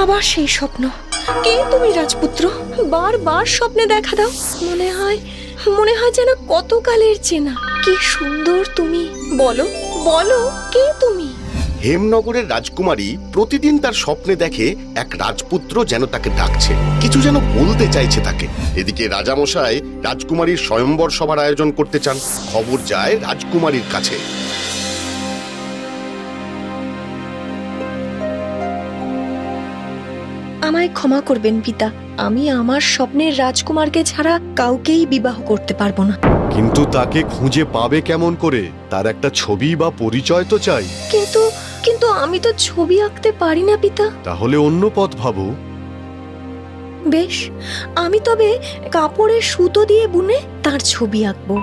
আবার সেই স্বপ্ন। কে তুমি রাজপুত্র? বারবার স্বপ্নে দেখা দাও। মনে হয় যেন কতকালের চেনা। কি সুন্দর তুমি। বলো বলো, কে তুমি? হেমনগরের রাজকুমারী প্রতিদিন তার স্বপ্নে দেখে এক রাজপুত্র যেন তাকে ডাকছে, কিছু যেন বলতে চাইছে তাকে। এদিকে রাজামশাই রাজকুমারীর স্বয়ম্বর সভার আয়োজন করতে চান। খবর যায় রাজকুমারীর কাছে। আমায় ক্ষমা করবেন পিতা, আমি আমার স্বপ্নের রাজকুমারকে ছাড়া কাউকেই বিবাহ করতে পারবো না। কিন্তু তাকে খুঁজে পাবে কেমন করে? তার একটা ছবি বা পরিচয় তো চাই। কিন্তু আমি তো ছবি আঁকতে পারি না পিতা। তাহলে অন্য পথ ভাবো। বেশ, আমি তবে কাপড়ের সুতো দিয়ে বুনে তার ছবি আঁকবো।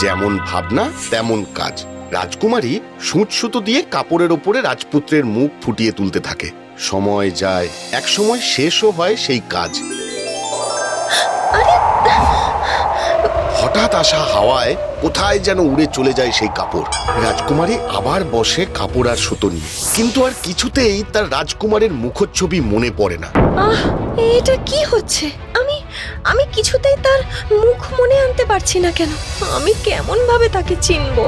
যেমন ভাবনা তেমন কাজ। রাজকুমারী সূচ সুতো দিয়ে কাপড়ের ওপরে রাজপুত্রের মুখ ফুটিয়ে তুলতে থাকে। সময় যায়, এক সময় শেষও হয় সেই কাজ। হঠাৎ আসা হাওয়ায় কোথায় যেন উড়ে চলে যায় সেই কাপড়। রাজকুমারী আবার বসে কাপড় আর সুতো নিয়ে, কিন্তু আর কিছুতেই তার রাজকুমারের মুখচ্ছবি মনে পড়ে না। এটা কি হচ্ছে? আমি কিছুতেই তার মুখ মনে আনতে পারছি না কেন? আমি কেমন ভাবে তাকে চিনবো?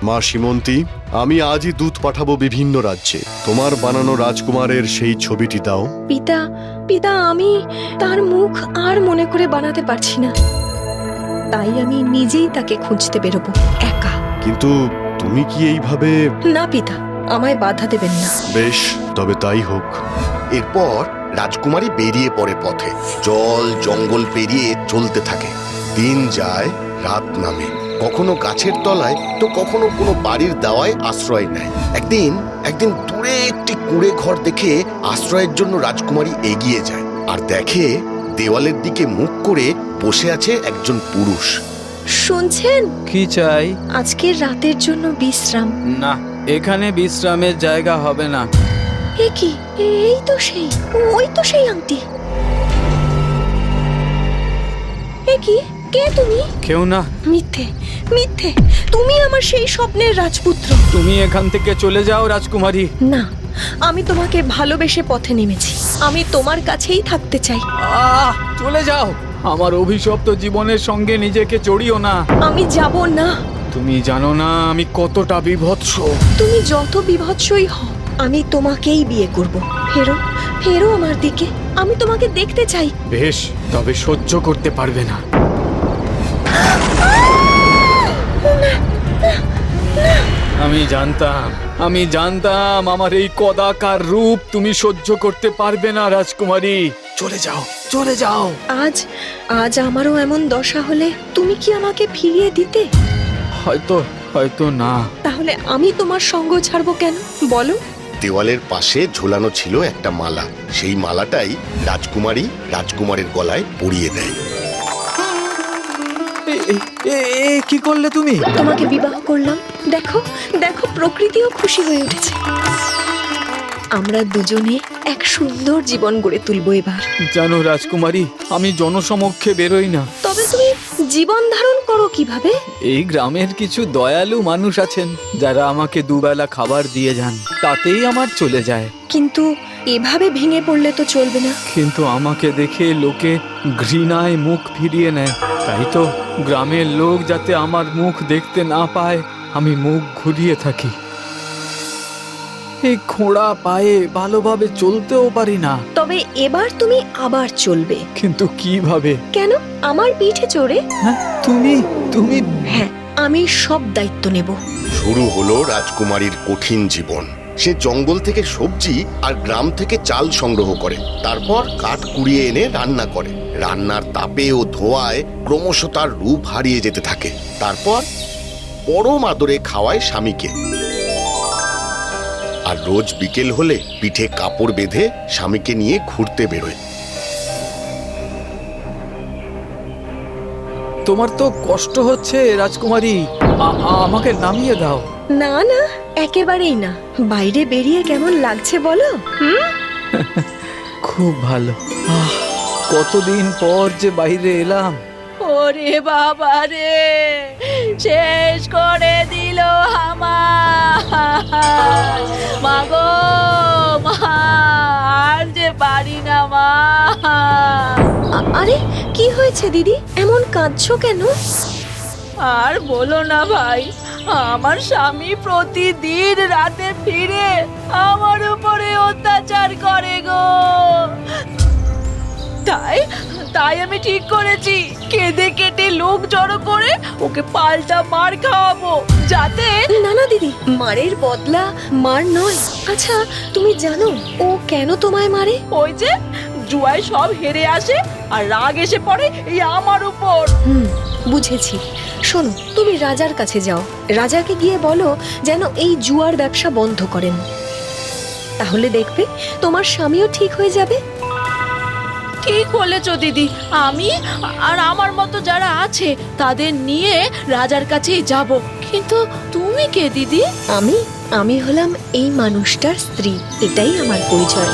মা সীমন্তী, আমি আজই দূত পাঠাবো বিভিন্ন রাজ্যে। তোমার বানানো রাজকুমারের সেই ছবিটি দাও। পিতা, আমি তার মুখ আর মনে করে বানাতে পারছি না। তাই আমি নিজেই তাকে খুঁজতে বেরোবো, একা। কিন্তু তুমি কি এইভাবে? না পিতা, আমায় বাধা দেবেন না। বেশ, তবে তাই হোক। এরপর রাজকুমারী বেরিয়ে পড়ে পথে। জল জঙ্গল পেরিয়ে চলতে থাকে। দিন যায়, রাত নামে। কখনো গাছের তলায় তো কখনো কোনো বাড়ির দাওয়ায় আশ্রয় নেয়। একদিন দূরে একটি কুঁড়ে ঘর দেখে আশ্রয়ের জন্য রাজকুমারী এগিয়ে যায়, আর দেখে দেওয়ালের দিকে মুখ করে বসে আছে একজন পুরুষ। শুনছেন? কি চাই? আজকের রাতের জন্য বিশ্রাম। না, এখানে বিশ্রামের জায়গা হবে না। এ কি? ওই তো সেই আংটি। এ কি? কে তুমি? কেউ না। মিথ্যে, তুমি আমার সেই স্বপ্নের রাজপুত্র। তুমি এখান থেকে চলে যাও রাজকুমারী। না, আমি তোমাকে ভালোবেসে পথে নেমেছি। আমি তোমার কাছেই থাকতে চাই। চলে যাও। আমার অভিশপ্ত জীবনের সঙ্গে নিজেকে জড়িও না। আমি যাব না। তুমি জানো না আমি কতটা বিভৎস। তুমি যত বিভৎসই হও, আমি তোমাকেই বিয়ে করব। ফেরো আমার দিকে। আমি তোমাকে দেখতে চাই। বেশ, তবে সহ্য করতে পারবে না। আমি জানতাম আমার এই কদাকার রূপ তুমি সহ্য করতে পারবে না রাজকুমারী। চলে যাও। আজ আমারও এমন দশা হলে তুমি কি আমাকে ফিরিয়ে দিতে? হয়তো না। তাহলে আমি তোমার সঙ্গ ছাড়বো কেন, বলো? দেওয়ালের পাশে ঝোলানো ছিল একটা মালা। সেই মালাটাই রাজকুমারী রাজকুমারের গলায় পরিয়ে দেয়। কি করলে তুমি? তোমাকে বিবাহ করলাম। দেখো, প্রকৃতিও খুশি হয়ে উঠেছে। আমরা দুজনে এক সুন্দর জীবন গড়ে তুলবো এবার। জানো রাজকুমারী, আমি জনসমক্ষে বেরোই না। তবে তুমি জীবন ধারণ করো কিভাবে? এই গ্রামের কিছু দয়ালু মানুষ আছেন যারা আমাকে দুবেলা খাবার দিয়ে যান, তাতেই আমার চলে যায়। কিন্তু এভাবে ভেঙে পড়লে তো চলবে না। কিন্তু আমাকে দেখে লোকে ঘৃণায় মুখ ফিরিয়ে নেয়। তাই তো গ্রামের লোক যাতে আমার মুখ দেখতে না পায়, আমি মুখ ঘুরিয়ে থাকি। এই খোঁড়া পায়ে ভালোভাবে চলতেও পারি না। তবে এবার তুমি আবার চলবে। কিন্তু কিভাবে? কেন? আমার পিঠে চড়ে। হ্যাঁ, তুমি? হ্যাঁ, আমি সব দায়িত্ব নেব। শুরু হলো রাজকুমারীর কঠিন জীবন। সে জঙ্গল থেকে সবজি আর গ্রাম থেকে চাল সংগ্রহ করে, তারপর কাঠ কুড়িয়ে এনে রান্না করে। রান্নার তাপে ও ধোঁয়ায় ক্রমশ তার রূপ হারিয়ে যেতে থাকে। তারপর পরম আদরে খাওয়ায় স্বামীকে, আর রোজ বিকেল হলে পিঠে কাপড় বেঁধে স্বামীকে নিয়ে ঘুরতে বেরোয়। তোমার তো কষ্ট হচ্ছে রাজকুমারী, আমাকে নামিয়ে দাও। না, একেবারেই না। বাইরে বেরিয়ে কেমন লাগছে বলো? খুব ভালো। কতদিন পর যে বাইরে এলাম। ওরে বাবা রে, শেষ করে দিল আমার। মা গো মা, আর যে পারি না মা। আরে কি হয়েছে দিদি, এমন কাঁদছো কেন? আর বলো না ভাই, আমার স্বামী প্রতিদিন রাতে ফিরে আমার উপরে অত্যাচার করে গো। তাই তাই আমি ঠিক করেছি, কেঁদে কেটে লোক জড়ো করে ওকে পাল্টা মার খাওয়াবো, যাতে না না দিদি, মারের বদলা মার নয়। আচ্ছা তুমি জানো ও কেন তোমায় মারে? ওই যে জুয়ায় সব হেরে আসে আর রাগ এসে পড়ে এই আমার উপর। বুঝেছি। শোনো, তুমি রাজার কাছে যাও, রাজাকে গিয়ে বলো যেন এই জুয়ার ব্যবসা বন্ধ করেন। তাহলে দেখবে তোমার স্বামীও ঠিক হয়ে যাবে। ঠিক বলেছ দিদি, আমি আর আমার মতো যারা আছে তাদের নিয়ে রাজার কাছেই যাব। কিন্তু তুমি কে দিদি? আমি হলাম এই মানুষটার স্ত্রী, এটাই আমার পরিচয়।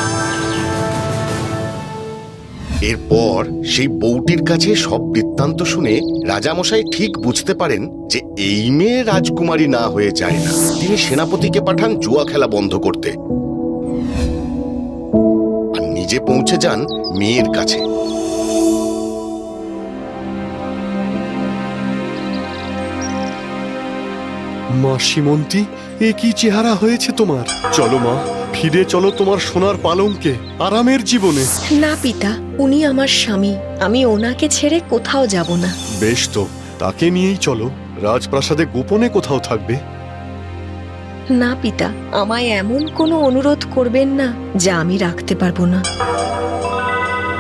এরপর সেই বউটির কাছে সব বৃত্তান্ত শুনে রাজামশাই ঠিক বুঝতে পারেন যে এই মেয়ে রাজকুমারী না হয়ে যায় না। তিনি সেনাপতিকে পাঠান জুয়া খেলা বন্ধ করতে আর নিজে পৌঁছে যান মেয়ের কাছে। মা সীমন্তী, এ কি চেহারা হয়েছে তোমার? চলো মা, ফিরে চলো তোমার সোনার পালঙ্কে, আরামের জীবনে। না পিতা, উনি আমার স্বামী, আমি ওনাকে ছেড়ে কোথাও যাব না। বেশ তো, তাকে নিয়েই চলো, রাজপ্রাসাদে গোপনে কোথাও থাকবে। না পিতা, আমায় এমন কোনো অনুরোধ করবেন না যা আমি রাখতে পারবো না।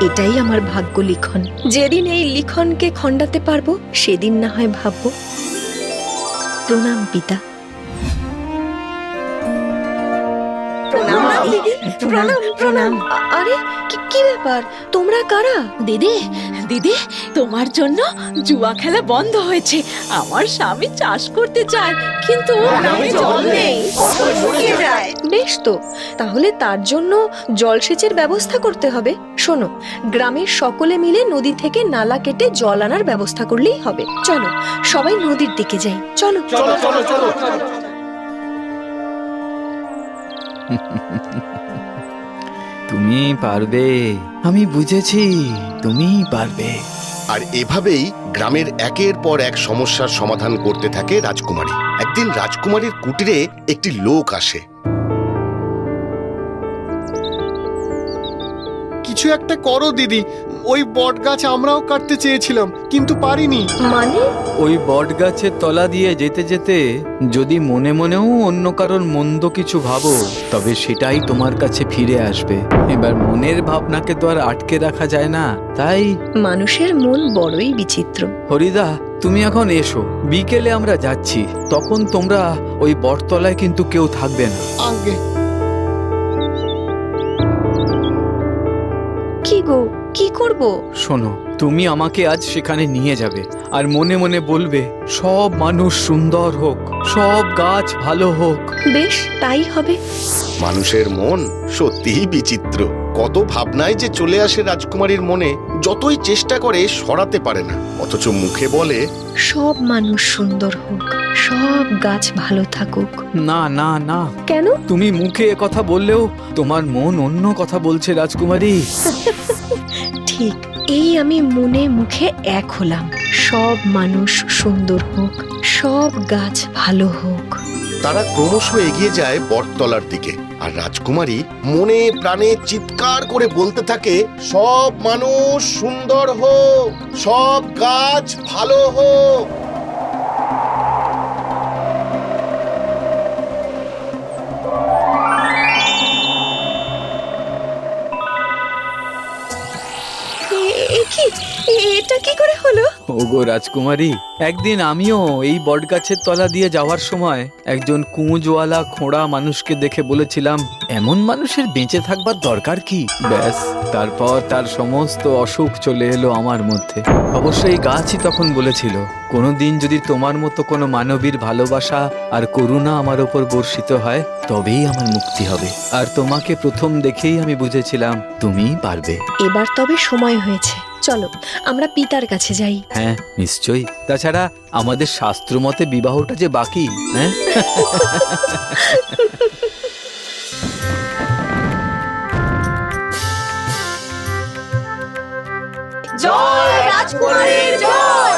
এটাই আমার ভাগ্য লিখন। যেদিন এই লিখনকে খণ্ডাতে পারবো সেদিন না হয় ভাববো। প্রণাম পিতা। প্রণাম প্রণাম। আরে কি ব্যাপার, তোমরা কারা? দিদি দিদি, তোমার জন্য জুয়া খেলা বন্ধ হয়েছে। আমার স্বামী চাষ করতে চায়, কিন্তু জল নেই। বেশ তো, তাহলে তার জন্য জলসেচের ব্যবস্থা করতে হবে। শোনো, গ্রামের সকলে মিলে নদী থেকে নালা কেটে জল আনার ব্যবস্থা করলেই হবে। চলো সবাই নদীর দিকে যাই, চলো। তুমি পারবে, আমি বুঝেছি, তুমি পারবে। আর এভাবেই গ্রামের একের পর এক সমস্যার সমাধান করতে থাকে রাজকুমারী। একদিন রাজকুমারীর কুটিরে একটি লোক আসে। কিছু একটা করো দিদি, ওই বট গাছ আমরাও কাটতে চেয়েছিলাম কিন্তু পারিনি। মানে? ওই বট গাছের তলা দিয়ে যেতে যেতে যদি মনে মনেও অন্য কারোর মন্দ কিছু ভাবো, তবে সেটাই তোমার কাছে ফিরে আসবে। এবার মনের ভাবনাকে তো আর আটকে রাখা যায় না, তাই মানুষের মন বড়ই বিচিত্র। হরিদা, তুমি এখন এসো, বিকেলে আমরা যাচ্ছি, তখন তোমরা ওই বটতলায় কিন্তু কেউ থাকবে না। আগে কি গো, কি করব? শোনো, তুমি আমাকে আজ সেখানে নিয়ে যাবে আর মনে মনে বলবে সব মানুষ সুন্দর হোক, সব গাছ ভালো হোক। বেশ, তাই হবে। মানুষের মন সত্যিই বিচিত্র। কত ভাবনায় যে চলে আসে রাজকুমারীর মনে, যতই চেষ্টা করে সরাতে পারে না, অথচ মুখে বলে সব মানুষ সুন্দর হোক, সব গাছ ভালো থাকুক। না না না, কেন? তুমি মুখে এ কথা বললেও তোমার মন অন্য কথা বলছে রাজকুমারী। ঠিক, এই আমি মনে মুখে এক হলাম। সব মানুষ সুন্দর হোক, সব গাছ ভালো হোক। তারা ক্রমশ এগিয়ে যায় বটতলার দিকে, আর রাজকুমারী মনে প্রাণে চিৎকার করে বলতে থাকে, সব মানুষ সুন্দর হোক, সব গাছ ভালো হোক। এটা কি করে হলো? ওগো রাজকুমারী, একদিন আমিও এই বটগাছের তলা দিয়ে যাওয়ার সময় একজন কুঁজওয়ালা খোঁড়া মানুষকে দেখে বলেছিলাম, এমন মানুষের বেঁচে থাকবার দরকার কি? ব্যাস, তারপর তার সমস্ত অসুখ চলে এলো আমার মধ্যে। অবশ্যই এই গাছই তখন বলেছিল, কোনোদিন যদি তোমার মতো কোনো মানবীর ভালোবাসা আর করুণা আমার ওপর বর্ষিত হয়, তবেই আমার মুক্তি হবে। আর তোমাকে প্রথম দেখেই আমি বুঝেছিলাম তুমিই পারবে। এবার তবে সময় হয়েছে, চলো আমরা পিতার কাছে যাই। হ্যাঁ নিশ্চয়ই, তাছাড়া আমাদের শাস্ত্র মতে বিবাহটা যে বাকি। হ্যাঁ জয় রাজকুমারীর জয়।